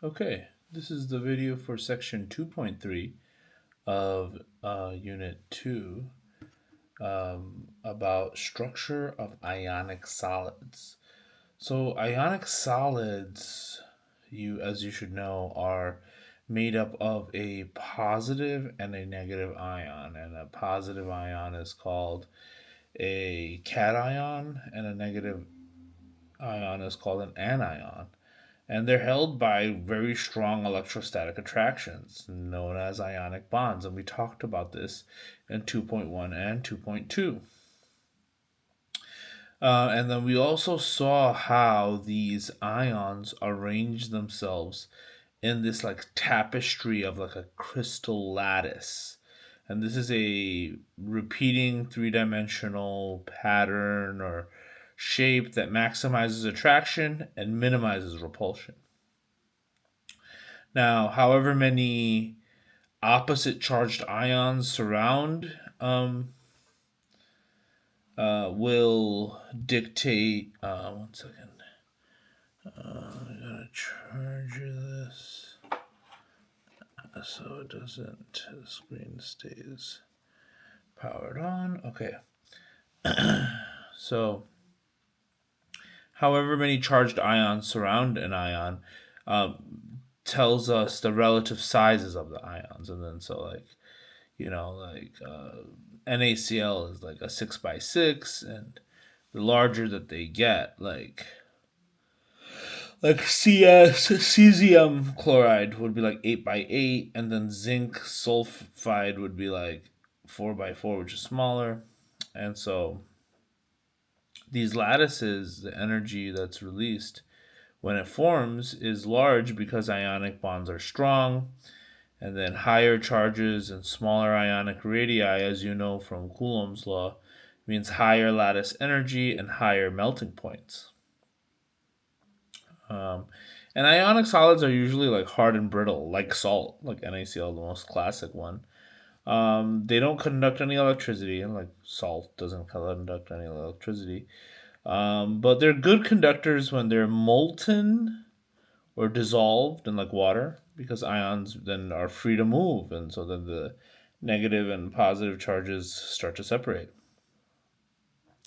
Okay, this is the video for section 2.3 of Unit 2 about structure of ionic solids. So, ionic solids, as you should know, are made up of a positive and a negative ion, and a positive ion is called a cation, and a negative ion is called an anion, and they're held by very strong electrostatic attractions known as ionic bonds. And we talked about this in 2.1 and 2.2. And then we also saw how these ions arrange themselves in this like tapestry of like a crystal lattice. And this is a repeating three-dimensional pattern or shape that maximizes attraction and minimizes repulsion. Now, however many opposite charged ions surround will dictate. One second. I gotta charge this so it doesn't. The screen stays powered on. Okay. So, however many charged ions surround an ion, tells us the relative sizes of the ions, and then so like NaCl is like a 6 by 6, and the larger that they get, like cesium chloride would be like 8 by 8, and then zinc sulfide would be like 4 by 4, which is smaller. And so these lattices, the energy that's released when it forms is large because ionic bonds are strong. And then higher charges and smaller ionic radii, as you know from Coulomb's law, means higher lattice energy and higher melting points. Um, and ionic solids are usually like hard and brittle, like salt, like NaCl, the most classic one. They don't conduct any electricity, and like salt doesn't conduct any electricity. But they're good conductors when they're molten or dissolved in like water, because ions then are free to move, and so then the negative and positive charges start to separate.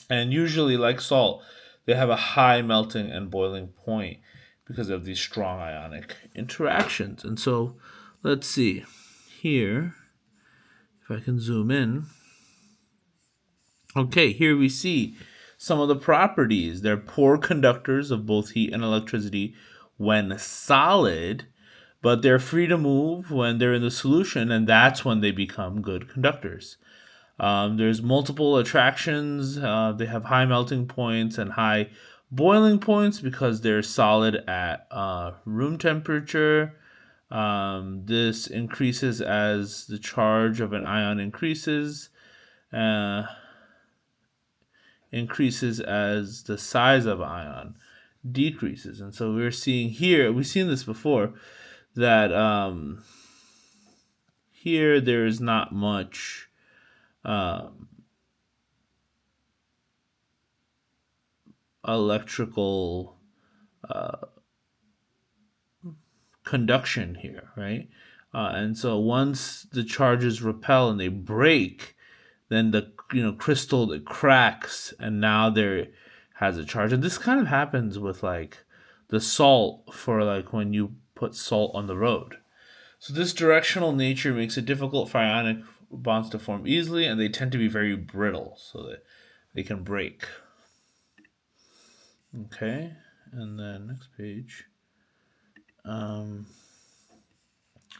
And usually, like salt, they have a high melting and boiling point because of these strong ionic interactions. And so, let's see here if I can zoom in. Okay, here we see some of the properties. They're poor conductors of both heat and electricity when solid, but they're free to move when they're in the solution, and that's when they become good conductors. There's multiple attractions. They have high melting points and high boiling points because they're solid at room temperature. This increases as the charge of an ion uh, increases as the size of ion decreases. And so we're seeing here, we've seen this before, that here there is not much electrical conduction here, right? And so once the charges repel and they break, then the crystal, it cracks, and now there has a charge. And this kind of happens with like the salt, for like when you put salt on the road. So this directional nature makes it difficult for ionic bonds to form easily, and they tend to be very brittle, so that they can break. Okay, and then next page.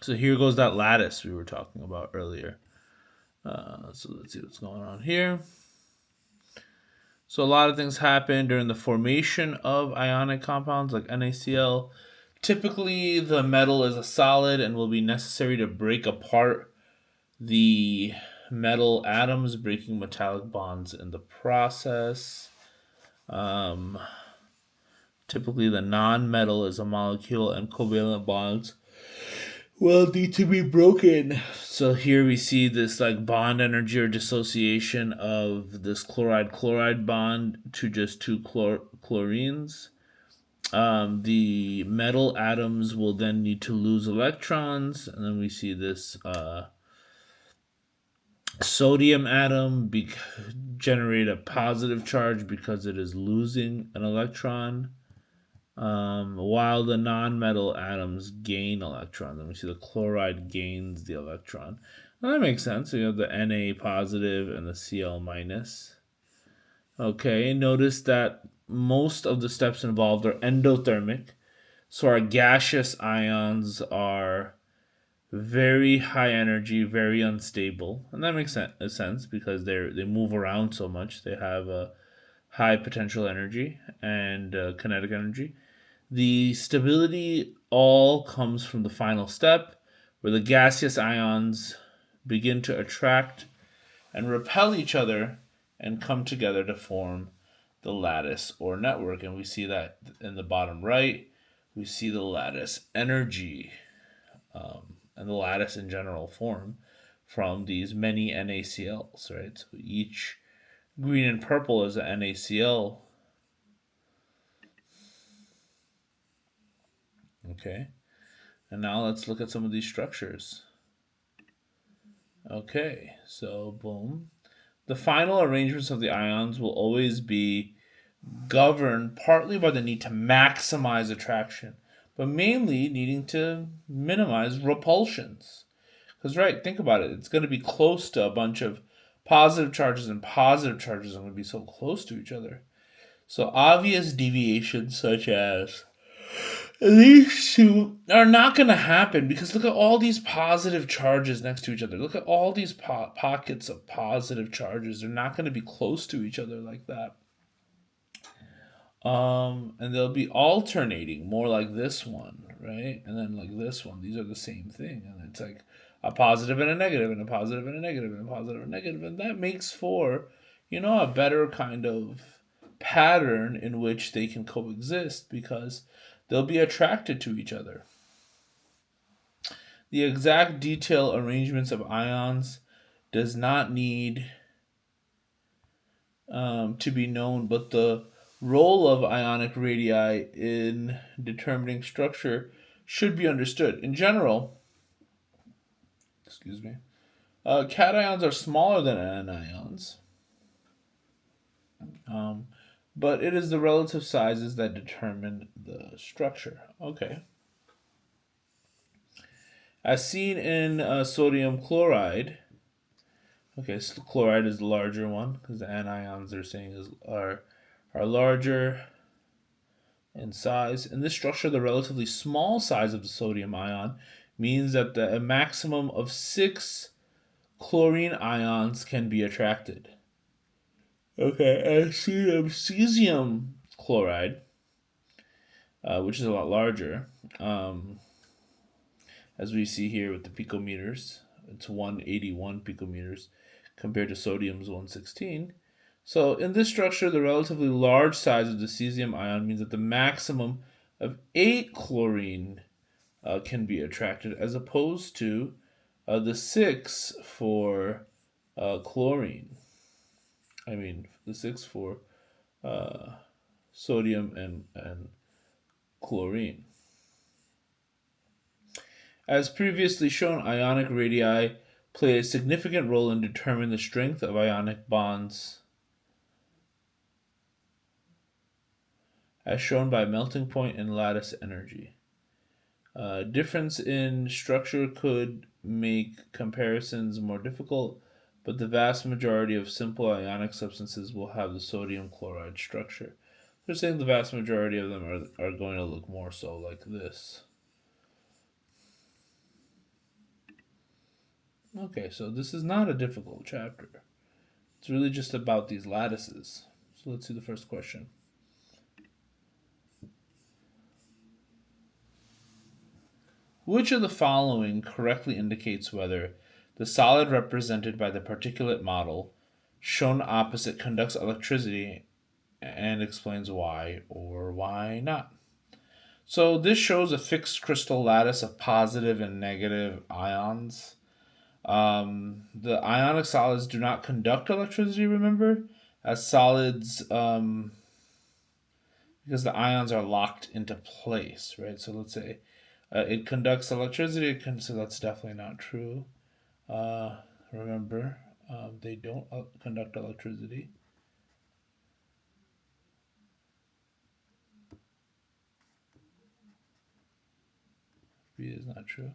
So here goes that lattice we were talking about earlier. So let's see what's going on here. So a lot of things happen during the formation of ionic compounds like NaCl. Typically, the metal is a solid and will be necessary to break apart the metal atoms, breaking metallic bonds in the process. Typically, the non-metal is a molecule, and covalent bonds will need to be broken. So here we see this like bond energy or dissociation of this chloride-chloride bond to just two chlorines. The metal atoms will then need to lose electrons, and then we see this sodium atom generate a positive charge because it is losing an electron, while the non-metal atoms gain electrons. And we see the chloride gains the electron. Well, that makes sense. So you have the Na positive and the Cl minus. Okay, notice that most of the steps involved are endothermic. So our gaseous ions are very high energy, very unstable, and that makes sense because they move around so much. They have a high potential energy and kinetic energy. The stability all comes from the final step, where the gaseous ions begin to attract and repel each other and come together to form the lattice or network. And we see that in the bottom right. We see the lattice energy, and the lattice in general form from these many NaCl's, right? So each green and purple is an NaCl. Okay. And now let's look at some of these structures. Okay, so boom. The final arrangements of the ions will always be governed partly by the need to maximize attraction, but mainly needing to minimize repulsions. Because, right, think about it. It's going to be close to a bunch of positive charges, and positive charges are going to be so close to each other. So, obvious deviations such as these two are not going to happen because look at all these positive charges next to each other. Look at all these pockets of positive charges. They're not going to be close to each other like that. And they'll be alternating more like this one, right? And then like this one. These are the same thing. And it's like a positive and a negative and a positive and a negative and a positive and a negative. And that makes for, a better kind of pattern in which they can coexist because they'll be attracted to each other. The exact detail arrangements of ions does not need to be known, but the role of ionic radii in determining structure should be understood. In general, excuse me, cations are smaller than anions, um, but it is the relative sizes that determine the structure. Okay. As seen in sodium chloride, okay, so chloride is the larger one because the anions they're saying are larger in size. In this structure, the relatively small size of the sodium ion means that a maximum of 6 chlorine ions can be attracted. Okay, and cesium chloride, which is a lot larger, as we see here with the picometers, it's 181 picometers compared to sodium's 116. So in this structure, the relatively large size of the cesium ion means that the maximum of 8 chlorine can be attracted, as opposed to the 6 for chlorine. I mean, the 6 for sodium and chlorine. As previously shown, ionic radii play a significant role in determining the strength of ionic bonds, as shown by melting point and lattice energy. Difference in structure could make comparisons more difficult, but the vast majority of simple ionic substances will have the sodium chloride structure. They're saying the vast majority of them are going to look more so like this. Okay, so this is not a difficult chapter. It's really just about these lattices. So let's see the first question. Which of the following correctly indicates whether the solid represented by the particulate model shown opposite conducts electricity and explains why or why not? So this shows a fixed crystal lattice of positive and negative ions. The ionic solids do not conduct electricity, remember? As solids, because because the ions are locked into place, right? So let's say it conducts electricity. So that's definitely not true. Uh, Remember, they don't conduct electricity. B is not true.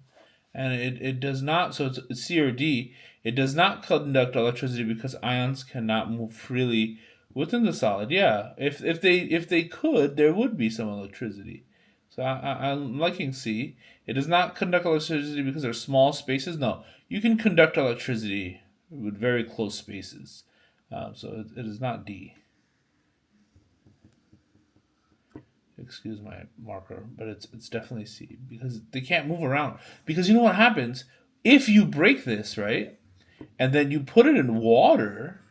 And it does not, so it's C or D. It does not conduct electricity because ions cannot move freely within the solid. Yeah, if they could, there would be some electricity. So I'm liking C. It does not conduct electricity because there are small spaces. No, you can conduct electricity with very close spaces. So it is not D. Excuse my marker, but it's definitely C because they can't move around. Because you know what happens if you break this, right? And then you put it in water,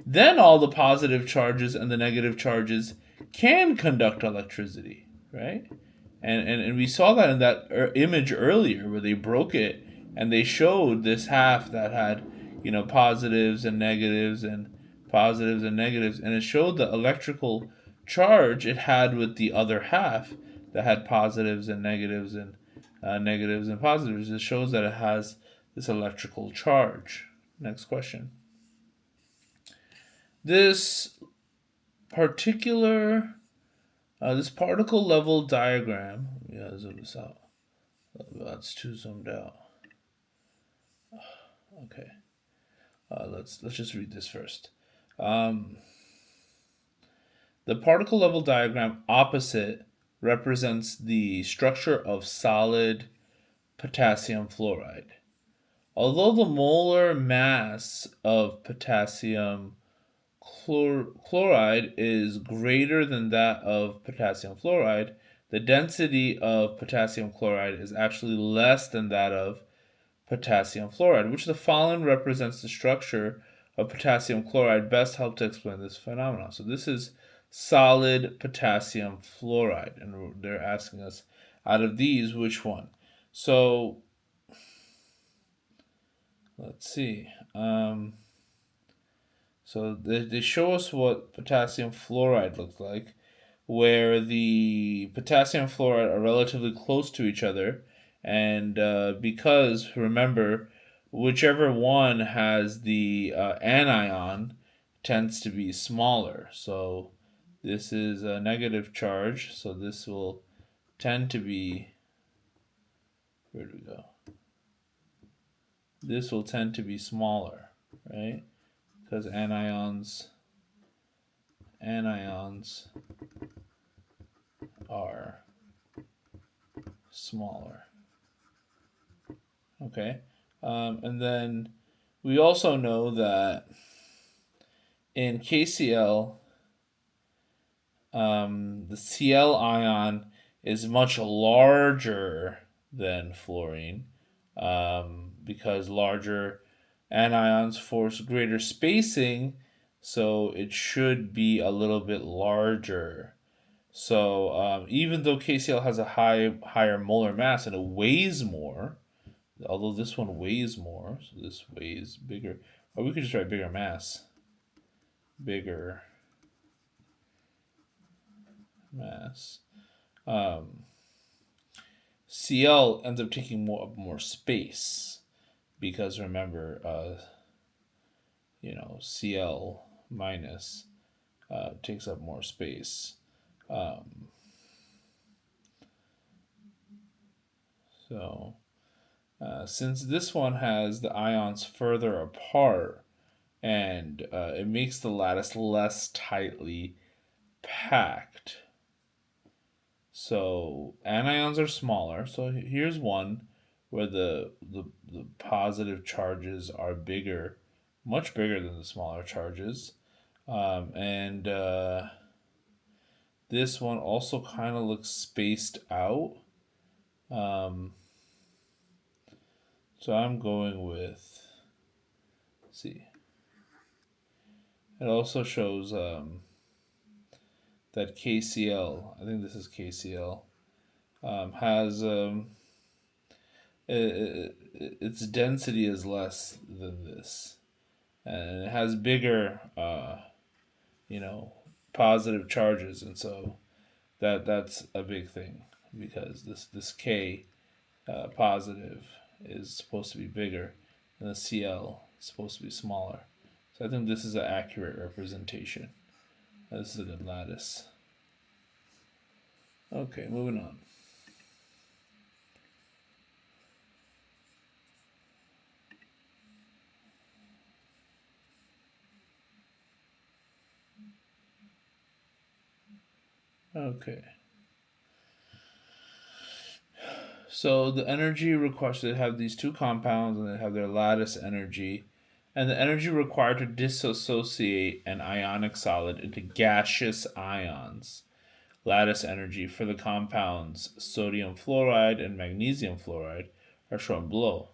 then all the positive charges and the negative charges can conduct electricity, right? And we saw that in that image earlier where they broke it and they showed this half that had, positives and negatives and positives and negatives, and it showed the electrical charge it had with the other half that had positives and negatives and negatives and positives. It shows that it has this electrical charge. Next question. This particular, this particle level diagram, yeah, zoom this out. That's too zoomed out. Okay, let's just read this first. Um, the particle level diagram opposite represents the structure of solid potassium fluoride. Although the molar mass of potassium chloride is greater than that of potassium fluoride, the density of potassium chloride is actually less than that of potassium fluoride, which the following represents the structure of potassium chloride best help to explain this phenomenon. So this is solid potassium fluoride, and they're asking us out of these which one. So let's see. So they show us what potassium fluoride looks like, where the potassium fluoride are relatively close to each other, and because remember, whichever one has the anion tends to be smaller. So this is a negative charge, so this will tend to be, where do we go? This will tend to be smaller, right? Because anions are smaller. Okay. And then we also know that in KCl, the Cl ion is much larger than fluorine because larger anions force greater spacing, so it should be a little bit larger. So even though KCl has a higher molar mass and it weighs more, although this one weighs more, so this weighs bigger. Or we could just write bigger mass. Bigger mass. Um, Cl ends up taking more space because remember, Cl minus takes up more space. So since this one has the ions further apart, and it makes the lattice less tightly packed. So anions are smaller. So here's one where the positive charges are bigger, much bigger than the smaller charges. And this one also kind of looks spaced out. So I'm going with, let's see. It also shows that KCl, I think this is KCl, has its density is less than this, and it has bigger, you know, positive charges, and so that's a big thing because this K positive is supposed to be bigger, and the Cl is supposed to be smaller. So I think this is an accurate representation. This is a good lattice. Okay, moving on. Okay. So the energy required, so they have these two compounds and they have their lattice energy. And the energy required to dissociate an ionic solid into gaseous ions, lattice energy for the compounds sodium fluoride and magnesium fluoride, are shown below.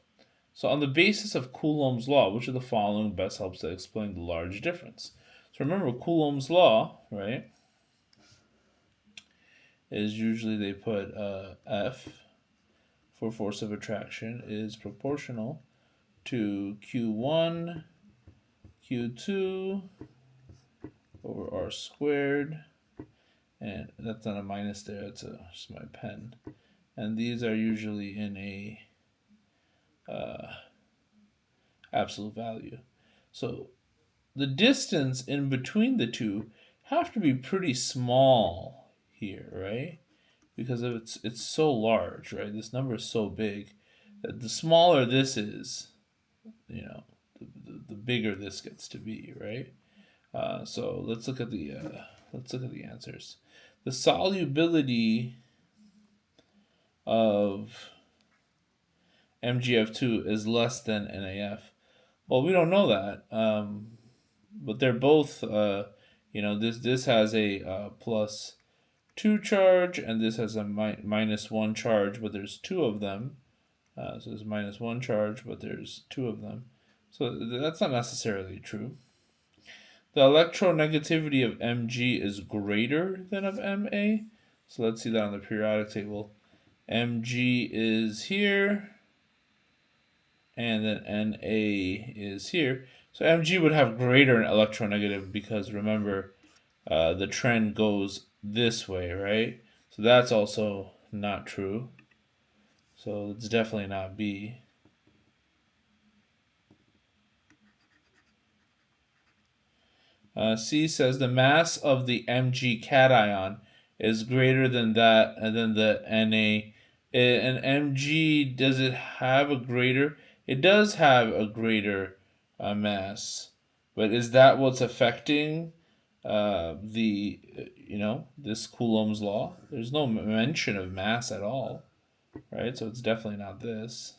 So, on the basis of Coulomb's law, which of the following best helps to explain the large difference? So, remember Coulomb's law, right? Is usually they put F for force of attraction is proportional to Q1 Q2 over R squared, and that's not a minus there, it's just my pen. And these are usually in a absolute value. So the distance in between the two have to be pretty small here, right? Because of it's so large, right? This number is so big that the smaller this is, you know, the bigger this gets to be, right? So let's look at the answers. The solubility of MgF2 is less than NaF. Well, we don't know that, but they're both. This has a +2 charge, and this has a -1 charge, but there's two of them. So there's -1 charge, but there's two of them. So that's not necessarily true. The electronegativity of Mg is greater than of Ma. So let's see that on the periodic table. Mg is here, and then Na is here. So Mg would have greater electronegative because remember, the trend goes this way, right? So that's also not true. So it's definitely not B. C says the mass of the Mg cation is greater than than the Na. And Mg, does it have a greater? It does have a greater mass, but is that what's affecting this Coulomb's law? There's no mention of mass at all, right? So it's definitely not this.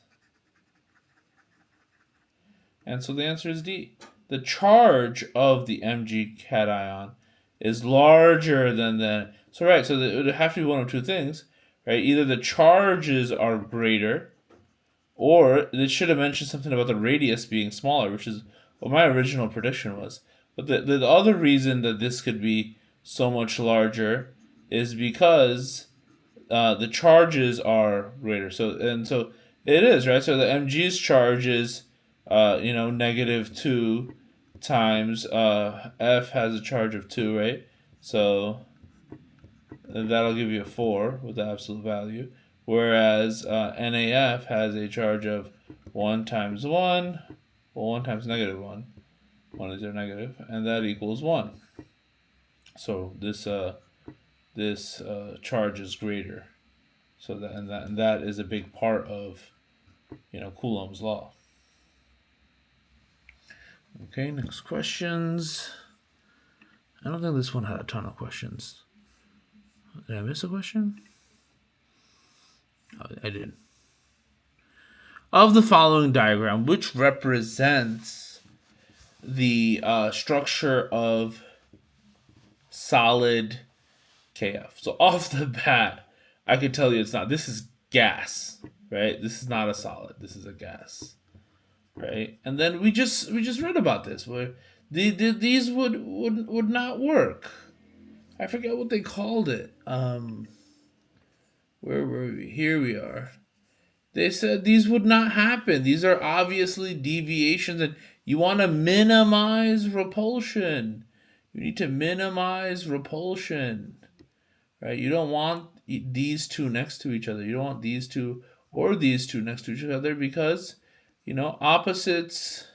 And so the answer is D. The charge of the Mg cation is larger than the. So, right, so it would have to be one of two things, right? Either the charges are greater, or they should have mentioned something about the radius being smaller, which is what my original prediction was. But the other reason that this could be so much larger is because the charges are greater. So it is, right. So the Mg's charge is -2 times F has a charge of 2, right? So that'll give you a 4 with the absolute value. Whereas NaF has a charge of 1 times 1, well, 1 times -1. 1 is their negative, and that equals 1. So this charge is greater. So that is a big part of Coulomb's law. Okay, next questions. I don't think this one had a ton of questions. Did I miss a question? Oh, I did. Of the following diagram, which represents the structure of solid KF? So off the bat, I could tell you it's not. This is gas, right? This is not a solid. This is a gas, right? And then we just read about this where these would not work. I forget what they called it. Where were we? Here we are. They said these would not happen. These are obviously deviations, and you want to minimize repulsion. You need to minimize repulsion, right? You don't want these two next to each other. You don't want these two or these two next to each other because, opposites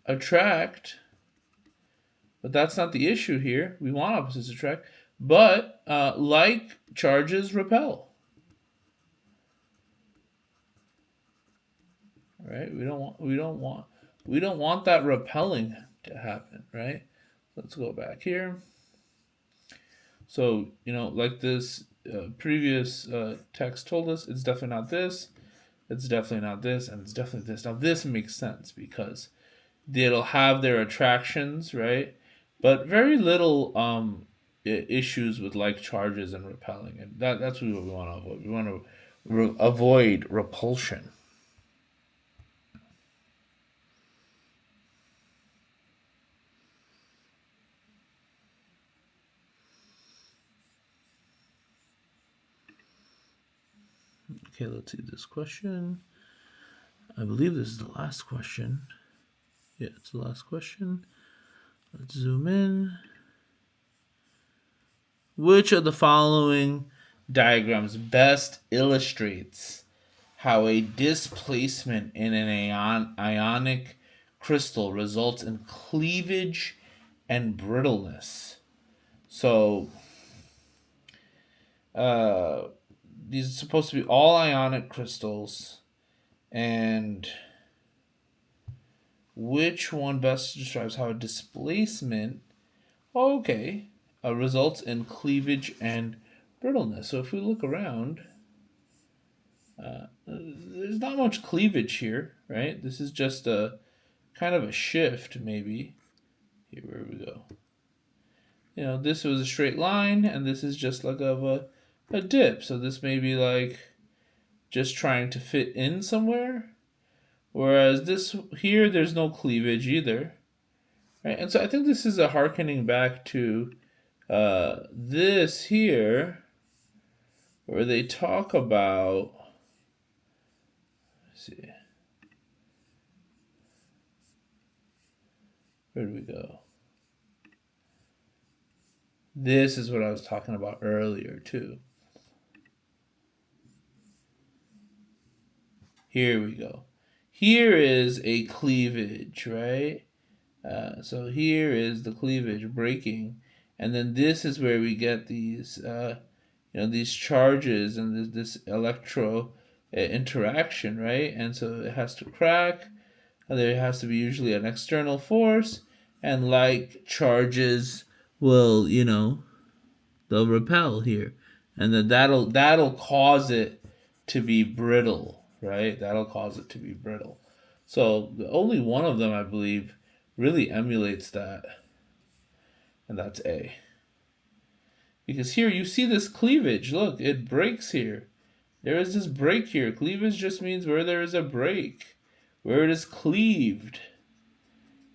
attract, but that's not the issue here. We want opposites attract, but like charges repel, right? We don't want that repelling to happen, right? Let's go back here. So, like this previous text told us, it's definitely not this, it's definitely not this, and it's definitely this. Now, this makes sense because they'll have their attractions, right? But very little issues with like charges and repelling, and that's what we want to avoid. We want to avoid repulsion. Okay, let's see this question. I believe this is the last question. Yeah, it's the last question. Let's zoom in. Which of the following diagrams best illustrates how a displacement in an ionic crystal results in cleavage and brittleness? So, uh, these are supposed to be all ionic crystals, and which one best describes how a displacement, okay, results in cleavage and brittleness? So if we look around, there's not much cleavage here, right? This is just a kind of a shift, maybe. Here, where we go. This was a straight line, and this is just like a dip. So this may be like just trying to fit in somewhere. Whereas this here, there's no cleavage either, right? And so I think this is a hearkening back to this here, where they talk about. Let's see, where do we go? This is what I was talking about earlier too. Here we go. Here is a cleavage, right? So here is the cleavage breaking, and then this is where we get these charges and this electro interaction, right? And so it has to crack. And there has to be usually an external force, and like charges will, they'll repel here, and then that'll cause it to be brittle, right? That'll cause it to be brittle. So the only one of them, I believe, really emulates that, and that's A. Because here you see this cleavage. Look, it breaks here. There is this break here. Cleavage just means where there is a break, where it is cleaved.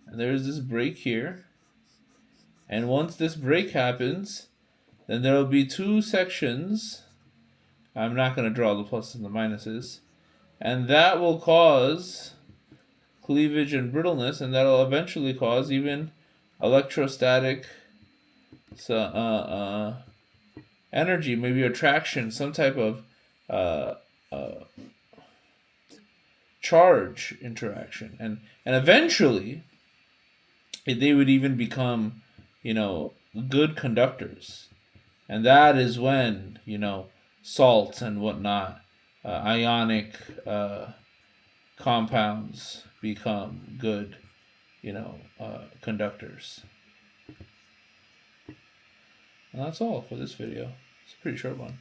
And there is this break here. And once this break happens, then there will be two sections. I'm not going to draw the pluses and the minuses. And that will cause cleavage and brittleness, and that'll eventually cause even electrostatic energy, maybe attraction, some type of uh, uh, charge interaction, and eventually they would even become, good conductors, and that is when salts and whatnot, ionic compounds become good, conductors. And that's all for this video. It's a pretty short one.